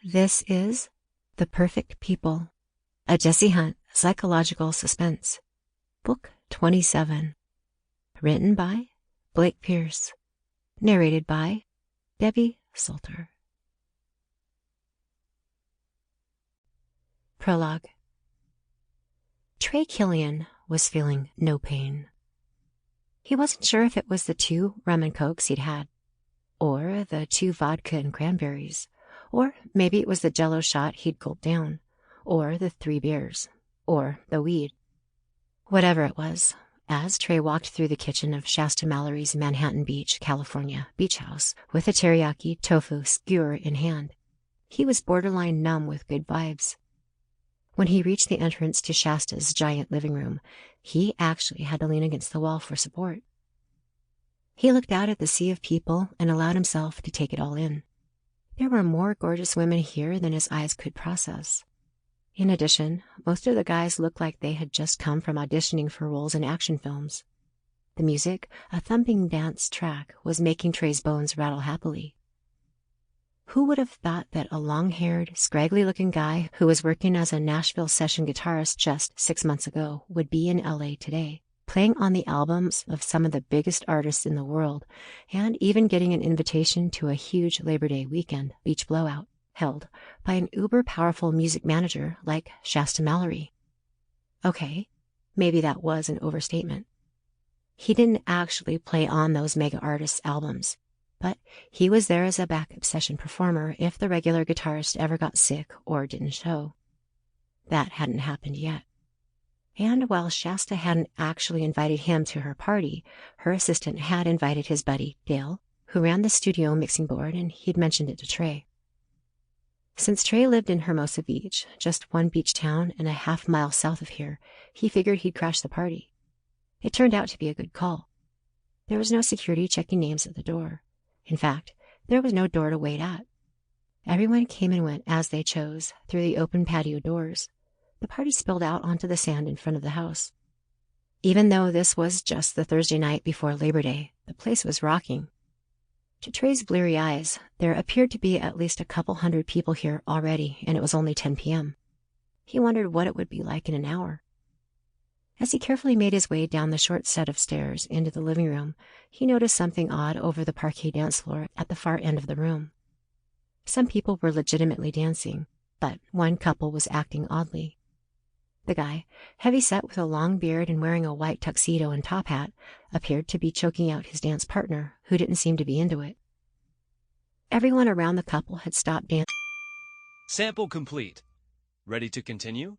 This is The Perfect People, a Jessie Hunt psychological suspense, Book 27, written by Blake Pierce, narrated by Debbie Soelter. Prologue. Trey Killian was feeling no pain. He wasn't sure if it was the 2 rum and cokes he'd had, or the 2 vodka and cranberries, or maybe it was the Jell-O shot he'd gulped down, or the 3 beers, or the weed. Whatever it was, as Trey walked through the kitchen of Shasta Mallory's Manhattan Beach, California beach house with a teriyaki tofu skewer in hand, he was borderline numb with good vibes. When he reached the entrance to Shasta's giant living room, he actually had to lean against the wall for support. He looked out at the sea of people and allowed himself to take it all in. There were more gorgeous women here than his eyes could process. In addition, most of the guys looked like they had just come from auditioning for roles in action films. The music, a thumping dance track, was making Trey's bones rattle happily. Who would have thought that a long-haired, scraggly-looking guy who was working as a Nashville session guitarist just 6 months ago would be in LA today, playing on the albums of some of the biggest artists in the world, and even getting an invitation to a huge Labor Day weekend beach blowout held by an uber-powerful music manager like Shasta Mallory. Okay, maybe that was an overstatement. He didn't actually play on those mega artists' albums, but he was there as a backup session performer if the regular guitarist ever got sick or didn't show. That hadn't happened yet. And while Shasta hadn't actually invited him to her party, her assistant had invited his buddy, Dale, who ran the studio mixing board, and he'd mentioned it to Trey. Since Trey lived in Hermosa Beach, just one beach town and a half-mile south of here, he figured he'd crash the party. It turned out to be a good call. There was no security checking names at the door. In fact, there was no door to wait at. Everyone came and went as they chose through the open patio doors. The party spilled out onto the sand in front of the house. Even though this was just the Thursday night before Labor Day, the place was rocking. To Trey's bleary eyes, there appeared to be at least a couple hundred people here already, and it was only 10 p.m. He wondered what it would be like in an hour. As he carefully made his way down the short set of stairs into the living room, he noticed something odd over the parquet dance floor at the far end of the room. Some people were legitimately dancing, but one couple was acting oddly. The guy, heavy-set with a long beard and wearing a white tuxedo and top hat, appeared to be choking out his dance partner, who didn't seem to be into it. Everyone around the couple had stopped dancing. Sample complete. Ready to continue?